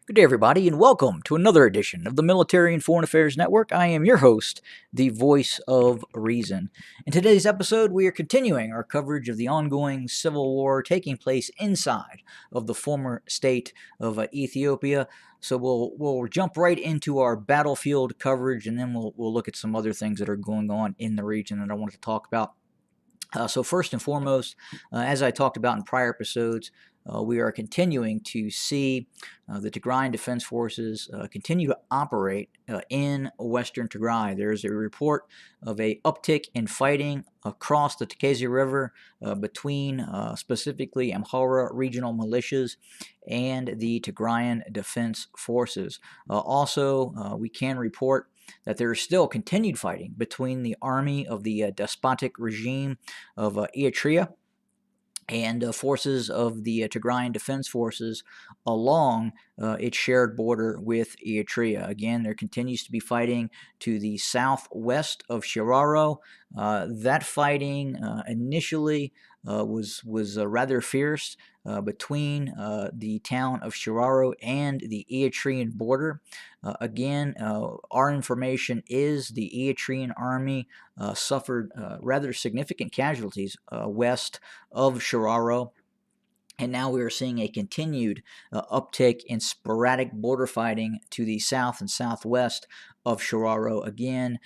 Good day, everybody, and welcome to another edition of the Military and Foreign Affairs Network. I am your host, the voice of reason. In today's episode, we are continuing our coverage of the ongoing civil war taking place inside of the former state of Ethiopia. So we'll jump right into our battlefield coverage, and then we'll look at some other things that are going on in the region that I wanted to talk about. So first and foremost, as I talked about in prior episodes, we are continuing to see the Tigrayan Defense Forces continue to operate in Western Tigray. There is a report of a uptick in fighting across the Tekeze River between specifically Amhara regional militias and the Tigrayan Defense Forces. Also, we can report that there is still continued fighting between the army of the despotic regime of Eritrea and forces of the Tigrayan Defense Forces along its shared border with Eritrea. Again, there continues to be fighting to the southwest of Shiraro. That fighting initially was rather fierce between the town of Shiraro and the Eritrean border. Again, our information is the Eritrean army suffered rather significant casualties west of Shiraro. And now we are seeing a continued uptick in sporadic border fighting to the south and southwest of Shiraro. Again,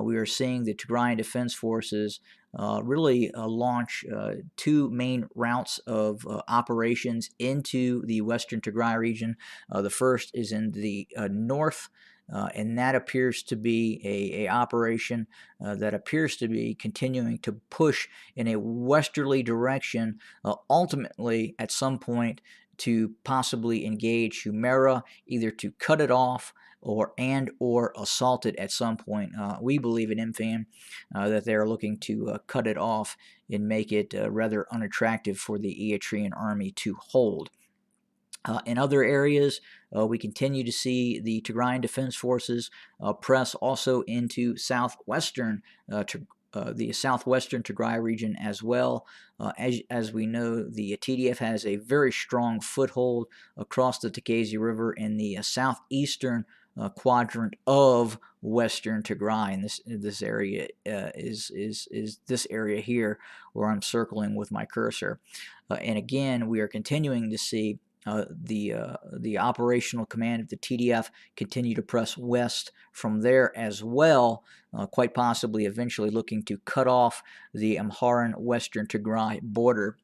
we are seeing the Tigrayan Defense Forces really launch two main routes of operations into the western Tigray region. The first is in the north. And that appears to be a operation that appears to be continuing to push in a westerly direction, ultimately at some point to possibly engage Humera, either to cut it off or assault it at some point. We believe at MFAN that they're looking to cut it off and make it rather unattractive for the Eritrean army to hold. In other areas, we continue to see the Tigrayan Defense Forces press also into the southwestern Tigray region as well. As we know, the TDF has a very strong foothold across the Tekeze River in the southeastern quadrant of western Tigray, and this area is this area here where I'm circling with my cursor. And again, we are continuing to see the operational command of the TDF continue to press west from there as well, quite possibly eventually looking to cut off the Amharan Western Tigray border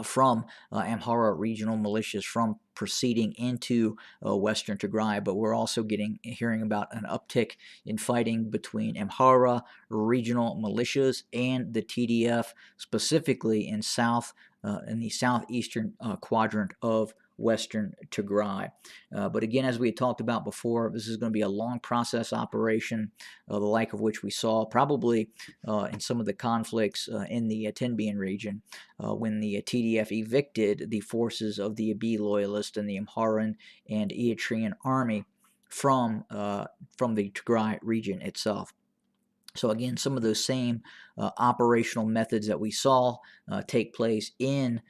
from Amhara regional militias from proceeding into western Tigray. But we're also hearing about an uptick in fighting between Amhara regional militias and the TDF, specifically in the southeastern quadrant of western Tigray. But again, as we had talked about before, this is going to be a long process operation, the like of which we saw probably in some of the conflicts in the Tenbian region when the TDF evicted the forces of the Abiy loyalists and the Amharan and Eritrean army from the Tigray region itself. So again, some of those same operational methods that we saw take place in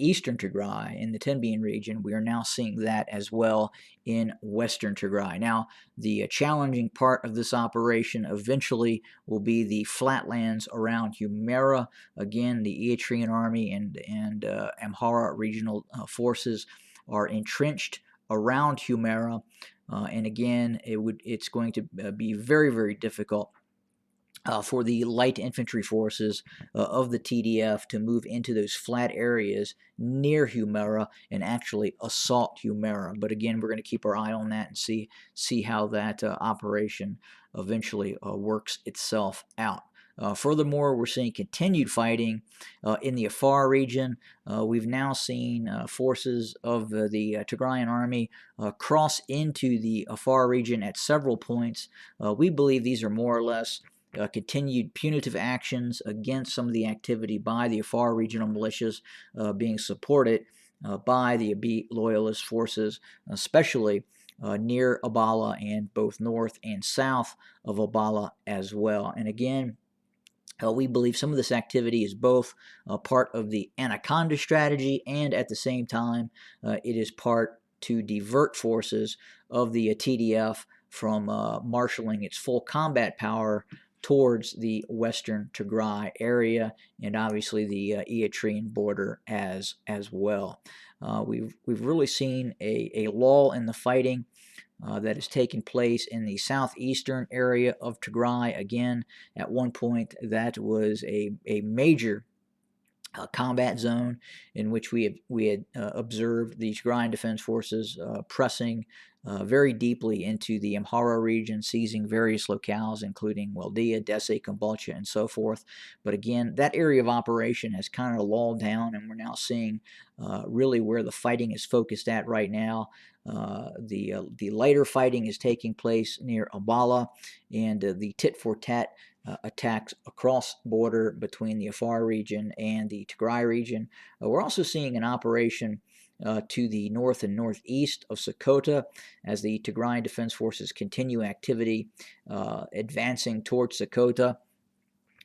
eastern Tigray, in the Tenbian region, we are now seeing that as well in western Tigray. Now, the challenging part of this operation eventually will be the flatlands around Humera. Again, the Eritrean army and Amhara regional forces are entrenched around Humera, and again, it's going to be very, very difficult for the light infantry forces of the TDF to move into those flat areas near Humera and actually assault Humera. But again, we're going to keep our eye on that and see how that operation eventually works itself out. Furthermore, we're seeing continued fighting in the Afar region. We've now seen forces of the Tigrayan army cross into the Afar region at several points. We believe these are more or less continued punitive actions against some of the activity by the Afar regional militias being supported by the Abiy loyalist forces, especially near Abala and both north and south of Abala as well. And again, we believe some of this activity is both part of the Anaconda strategy and at the same time it is part to divert forces of the TDF from marshaling its full combat power towards the western Tigray area and obviously the Eritrean border as well. We've really seen a lull in the fighting that has taken place in the southeastern area of Tigray. Again, at one point that was a major combat zone in which we had observed the Tigrayan Defense Forces pressing very deeply into the Amhara region, seizing various locales, including Weldia, Desse, Kombolcha, and so forth. But again, that area of operation has kind of lulled down, and we're now seeing really where the fighting is focused at right now. The lighter fighting is taking place near Abala, and the tit-for-tat attacks across border between the Afar region and the Tigray region. We're also seeing an operation to the north and northeast of Sokoto as the Tigrayan Defense Forces continue activity advancing towards Sokoto.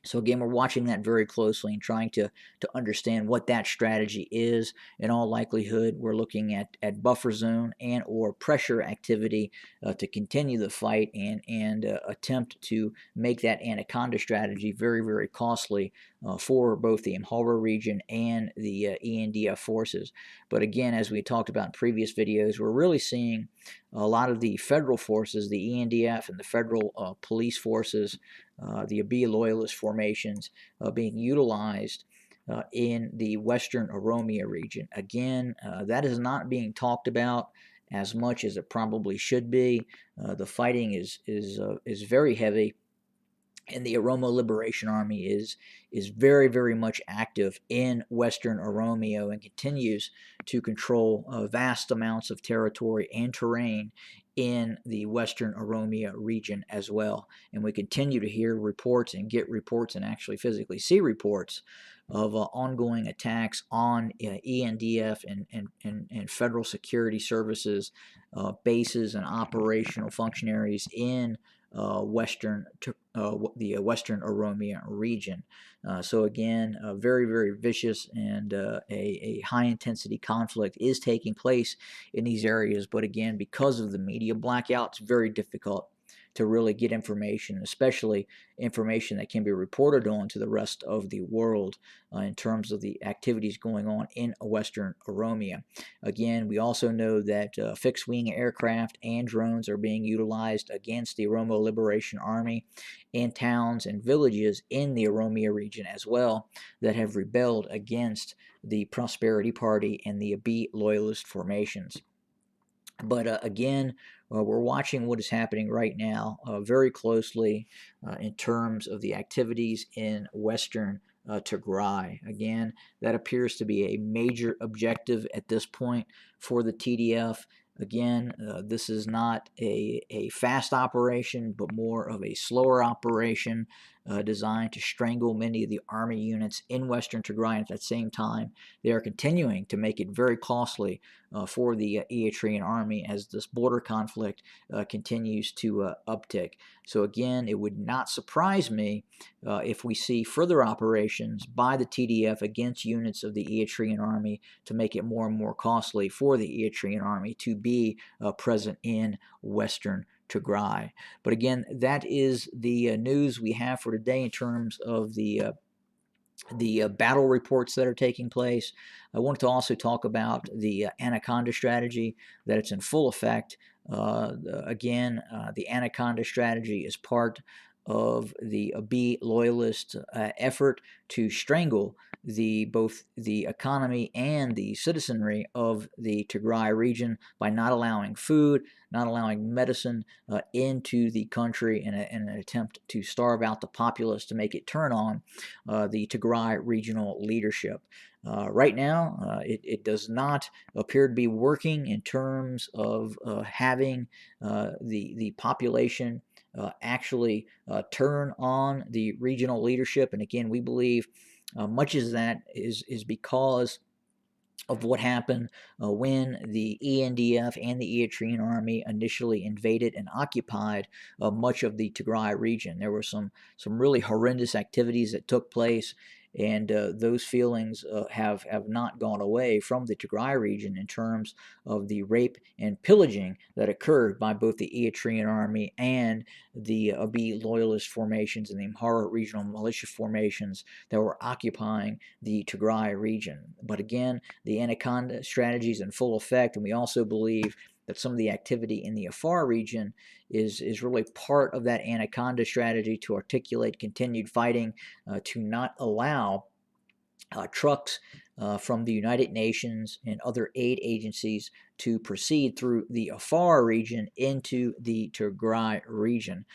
So again, we're watching that very closely and trying to understand what that strategy is. In all likelihood, we're looking at buffer zone and or pressure activity to continue the fight and attempt to make that anaconda strategy very, very costly for both the Amhara region and the ENDF forces. But again, as we talked about in previous videos, we're really seeing a lot of the federal forces, the ENDF and the federal police forces, the Abiy loyalist formations being utilized in the western Oromia region. Again, that is not being talked about as much as it probably should be. The fighting is very heavy, and the Oromo Liberation Army is very, very much active in western Oromia and continues to control vast amounts of territory and terrain in the western Oromia region as well. And we continue to hear reports and get reports and actually physically see reports of ongoing attacks on ENDF and federal security services bases and operational functionaries in the western Oromia region. So again, a very, very vicious and a high-intensity conflict is taking place in these areas. But again, because of the media blackout, it's very difficult to really get information, especially information that can be reported on to the rest of the world in terms of the activities going on in western Oromia. Again, we also know that fixed-wing aircraft and drones are being utilized against the Oromo Liberation Army and towns and villages in the Oromia region as well that have rebelled against the Prosperity Party and the Abiy loyalist formations. But again, we're watching what is happening right now very closely in terms of the activities in western Tigray. Again, that appears to be a major objective at this point for the TDF. Again, this is not a fast operation, but more of a slower operation designed to strangle many of the army units in western Tigray. At that same time, they are continuing to make it very costly for the Eritrean army as this border conflict continues to uptick. So again, it would not surprise me if we see further operations by the TDF against units of the Eritrean army to make it more and more costly for the Eritrean army to be present in western Tigray. But again, that is the news we have for today in terms of the battle reports that are taking place. I wanted to also talk about the Anaconda strategy, that it's in full effect. Again, the Anaconda strategy is part of the Abiy loyalist effort to strangle both the economy and the citizenry of the Tigray region by not allowing food, not allowing medicine into the country in an attempt to starve out the populace to make it turn on the Tigray regional leadership. Right now, it does not appear to be working in terms of having the population actually turn on the regional leadership. And again, we believe much of that is because of what happened when the ENDF and the Eritrean army initially invaded and occupied much of the Tigray region. There were some really horrendous activities that took place and those feelings have not gone away from the Tigray region in terms of the rape and pillaging that occurred by both the Eritrean army and the Abiy loyalist formations and the Amhara regional militia formations that were occupying the Tigray region. But again, the Anaconda strategy is in full effect, and we also believe that some of the activity in the Afar region is really part of that Anaconda strategy to articulate continued fighting, to not allow trucks from the United Nations and other aid agencies to proceed through the Afar region into the Tigray region.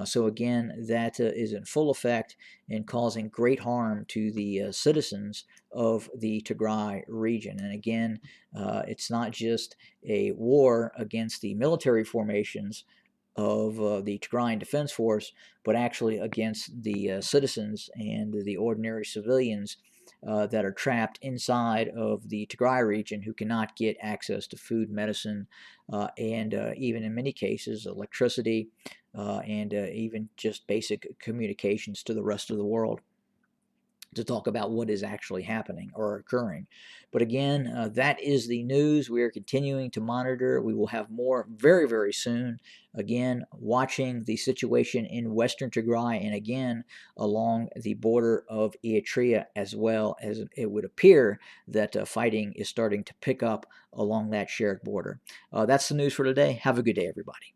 So again, that is in full effect and causing great harm to the citizens of the Tigray region. And again, it's not just a war against the military formations of the Tigrayan Defense Force, but actually against the citizens and the ordinary civilians that are trapped inside of the Tigray region who cannot get access to food, medicine, and even in many cases electricity, and even just basic communications to the rest of the world, to talk about what is actually happening or occurring. But again, that is the news. We are continuing to monitor. We will have more very, very soon. Again, watching the situation in Western Tigray and again along the border of Eritrea, as well as it would appear that fighting is starting to pick up along that shared border. That's the news for today. Have a good day, everybody.